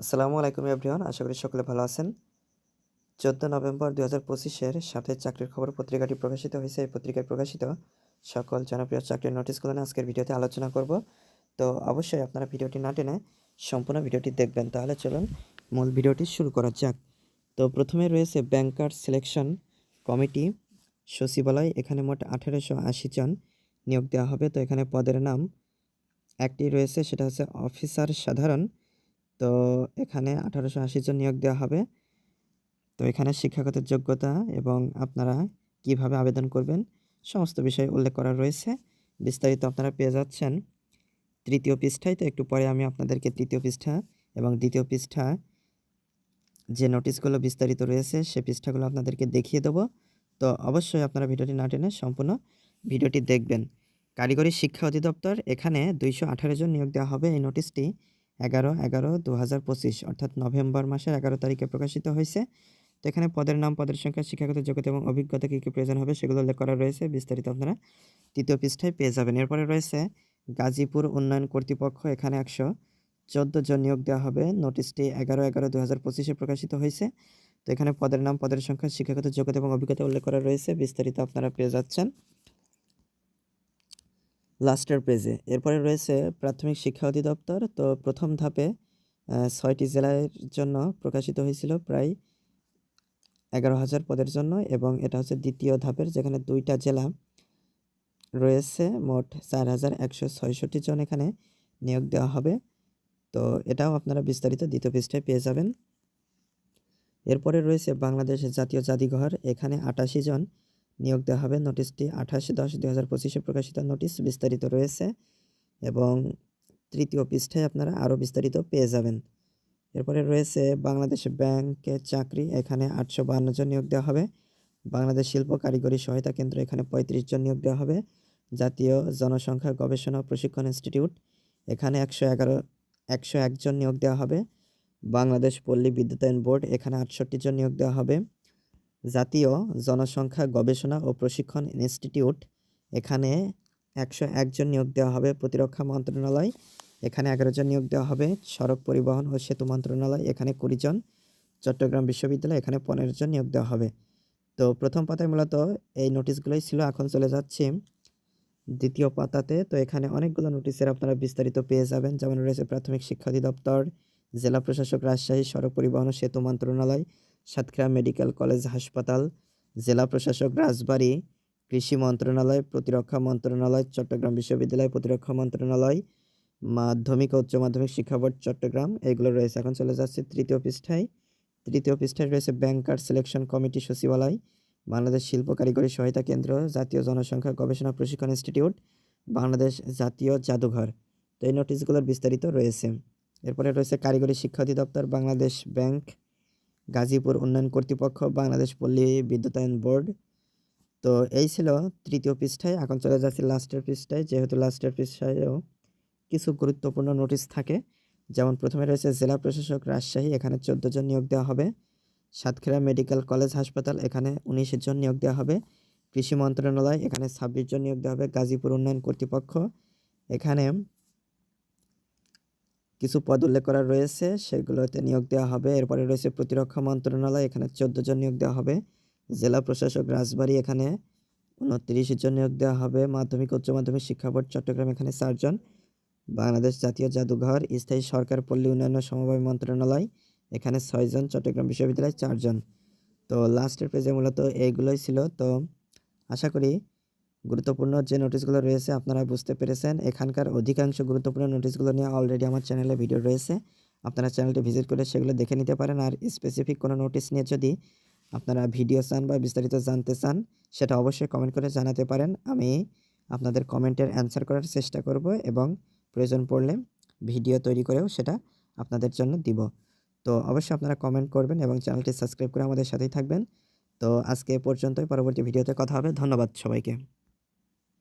আসসালামু আলাইকুম এভরিওয়ান, আশা করি সকলে ভালো আছেন। 14 নভেম্বর 2025-এর সাথে চাকরির খবর পত্রিকাটি প্রকাশিত হয়েছে। এই পত্রিকায় প্রকাশিত সকল জনপ্রিয় চাকরির নোটিশগুলো নিয়ে আজকের ভিডিওতে আলোচনা করব। তো অবশ্যই আপনারা ভিডিওটি না টেনে সম্পূর্ণ ভিডিওটি দেখবেন। তাহলে চলুন মূল ভিডিওটি শুরু করা যাক। তো প্রথমে রয়েছে ব্যাংকার সিলেকশন কমিটি সচিবালয়। এখানে মোট 1880 জন নিয়োগ দেওয়া হবে। তো এখানে পদের নাম একটি রয়েছে, সেটা হচ্ছে অফিসার সাধারণ। তো এখানে 1880 জন নিয়োগ দেওয়া হবে। তো এখানে শিক্ষাগত যোগ্যতা এবং আপনারা কিভাবে আবেদন করবেন সমস্ত বিষয় উল্লেখ করা রয়েছে। বিস্তারিত আপনারা পেয়ে যাচ্ছেন তৃতীয় পৃষ্ঠায়। তো একটু পরে আমি আপনাদেরকে তৃতীয় পৃষ্ঠা এবং দ্বিতীয় পৃষ্ঠা যে নোটিশগুলো বিস্তারিত রয়েছে সে পৃষ্ঠাগুলো আপনাদেরকে দেখিয়ে দেব। তো অবশ্যই আপনারা ভিডিওটি না টেনে সম্পূর্ণ ভিডিওটি দেখবেন। কারিগরি শিক্ষা অধিদপ্তর, এখানে 218 জন নিয়োগ দেওয়া হবে। এই নোটিশটি 11/11/2025 অর্থাৎ নভেম্বর মাসের 11 তারিখে প্রকাশিত হয়েছে। তো এখানে পদের নাম, পদের সংখ্যা, শিক্ষাগত যোগ্যতা এবং অভিজ্ঞতা কী কী প্রয়োজন হবে সেগুলো উল্লেখ করা রয়েছে। বিস্তারিত আপনারা তৃতীয় পৃষ্ঠায় পেয়ে যাবেন। এরপরে রয়েছে গাজীপুর উন্নয়ন কর্তৃপক্ষ, এখানে 114 জন নিয়োগ দেওয়া হবে। নোটিশটি 11/11/2025-এ প্রকাশিত হয়েছে। তো এখানে পদের নাম, পদের সংখ্যা, শিক্ষাগত যোগ্যতা এবং অভিজ্ঞতা উল্লেখ করা রয়েছে। বিস্তারিত আপনারা পেয়ে যাচ্ছেন লাস্টের পেজে। এরপরে রয়েছে প্রাথমিক শিক্ষা অধিদপ্তর। তো প্রথম ধাপে 6টি জেলার জন্য প্রকাশিত হয়েছিল প্রায় 11,000 পদের জন্য, এবং এটা হচ্ছে দ্বিতীয় ধাপের, যেখানে 2টা জেলা রয়েছে। মোট 4,166 জন এখানে নিয়োগ দেওয়া হবে। তো এটাও আপনারা বিস্তারিত দ্বিতীয় পৃষ্ঠায় পেয়ে যাবেন। এরপরে রয়েছে বাংলাদেশ জাতীয় জাদুঘর, এখানে 88 জন নিয়োগ দেওয়া হবে। নোটিশটি 28/10/2025-এ প্রকাশিত নোটিশ, বিস্তারিত রয়েছে এবং তৃতীয় পৃষ্ঠায় আপনারা আরও বিস্তারিত পেয়ে যাবেন। এরপরে রয়েছে বাংলাদেশ ব্যাংকের চাকরি, এখানে 852 জন নিয়োগ দেওয়া হবে। বাংলাদেশ শিল্প কারিগরি সহায়তা কেন্দ্র, এখানে 35 জন নিয়োগ দেওয়া হবে। জাতীয় জনসংখ্যা গবেষণা ও প্রশিক্ষণ ইনস্টিটিউট, এখানে 101 জন নিয়োগ দেওয়া হবে। বাংলাদেশ পল্লী বিদ্যুতায়ন বোর্ড, এখানে 68 জন নিয়োগ দেওয়া হবে। জাতীয় জনসংখ্যা গবেষণা ও প্রশিক্ষণ ইনস্টিটিউট, এখানে 101 জন নিয়োগ দেওয়া হবে। প্রতিরক্ষা মন্ত্রণালয়, এখানে 11 জন নিয়োগ দেওয়া হবে। সড়ক পরিবহন ও সেতু মন্ত্রণালয়, এখানে 20 জন। চট্টগ্রাম বিশ্ববিদ্যালয়, এখানে 15 জন নিয়োগ দেওয়া হবে। তো প্রথম পাতায় মূলত এই নোটিশগুলোই ছিল। এখন চলে যাচ্ছি দ্বিতীয় পাতাতে। তো এখানে অনেকগুলো নোটিশের আপনারা বিস্তারিত পেয়ে যাবেন, যেমন রয়েছে প্রাথমিক শিক্ষা অধিদপ্তর, জেলা প্রশাসক রাজশাহী, সড়ক পরিবহন ও সেতু মন্ত্রণালয়, সাতক্ষীরা মেডিকেল কলেজ হাসপাতাল, জেলা প্রশাসক রাজবাড়ী, কৃষি মন্ত্রণালয়, প্রতিরক্ষা মন্ত্রণালয়, চট্টগ্রাম বিশ্ববিদ্যালয়, প্রতিরক্ষা মন্ত্রণালয়, মাধ্যমিক ও উচ্চ মাধ্যমিক শিক্ষা বোর্ড চট্টগ্রাম, এগুলো রয়েছে। এখন চলে যাচ্ছে তৃতীয় পৃষ্ঠায়। তৃতীয় পৃষ্ঠায় রয়েছে ব্যাংকার সিলেকশন কমিটি সচিবালয়, বাংলাদেশ শিল্প কারিগরি সহায়তা কেন্দ্র, জাতীয় জনসংখ্যা গবেষণা প্রশিক্ষণ ইনস্টিটিউট, বাংলাদেশ জাতীয় জাদুঘর। তো এই নোটিশগুলোর বিস্তারিত রয়েছে। এরপরে রয়েছে কারিগরি শিক্ষা অধিদপ্তর, বাংলাদেশ ব্যাংক, গাজীপুর উন্নয়ন কর্তৃপক্ষ, বাংলাদেশ পল্লী বিদ্যুতায়ন বোর্ড। তো এই ছিল তৃতীয় পৃষ্ঠায়। এখন চলে যাচ্ছে লাস্টের পৃষ্ঠায়, যেহেতু লাস্টের পৃষ্ঠায়ও কিছু গুরুত্বপূর্ণ নোটিশ থাকে। যেমন প্রথমে রয়েছে জেলা প্রশাসক রাজশাহী, এখানে 14 জন নিয়োগ দেওয়া হবে। সাতক্ষীরা মেডিকেল কলেজ হাসপাতাল, এখানে 19 জন নিয়োগ দেওয়া হবে। কৃষি মন্ত্রণালয়, এখানে 26 জন নিয়োগ দেওয়া হবে। গাজীপুর উন্নয়ন কর্তৃপক্ষ, এখানে কিছু পদ উল্লেখ করা রয়েছে, সেগুলোতে নিয়োগ দেওয়া হবে। এরপরে রয়েছে প্রতিরক্ষা মন্ত্রণালয়, এখানে 14 জন নিয়োগ দেওয়া হবে। জেলা প্রশাসক রাজবাড়ী, এখানে 29 জন নিয়োগ দেওয়া হবে। মাধ্যমিক উচ্চ মাধ্যমিক শিক্ষা বোর্ড চট্টগ্রাম, এখানে 4 জন। বাংলাদেশ জাতীয় জাদুঘর, স্থায়ী সরকার পল্লী উন্নয়ন ও সমবায় মন্ত্রণালয়, এখানে 6 জন। চট্টগ্রাম বিশ্ববিদ্যালয় 4 জন। তো লাস্টের পেজে মূলত এইগুলোই ছিল। তো আশা করি গুরুত্বপূর্ণ যে নোটিশগুলো রয়েছে আপনারা বুঝতে পেরেছেন। এখানকার অধিকাংশ গুরুত্বপূর্ণ নোটিশগুলো নিয়ে অলরেডি আমার চ্যানেলে ভিডিও রয়েছে, আপনারা চ্যানেলটি ভিজিট করে সেগুলো দেখে নিতে পারেন। আর স্পেসিফিক কোনো নোটিশ নিয়ে যদি আপনারা ভিডিও চান বা বিস্তারিত জানতে চান, সেটা অবশ্যই কমেন্ট করে জানাতে পারেন। আমি আপনাদের কমেন্টের অ্যান্সার করার চেষ্টা করব এবং প্রয়োজন পড়লে ভিডিও তৈরি করেও সেটা আপনাদের জন্য দিব। তো অবশ্যই আপনারা কমেন্ট করবেন এবং চ্যানেলটি সাবস্ক্রাইব করে আমাদের সাথেই থাকবেন। তো আজকে এ পর্যন্তই, পরবর্তী ভিডিওতে কথা হবে। ধন্যবাদ সবাইকে।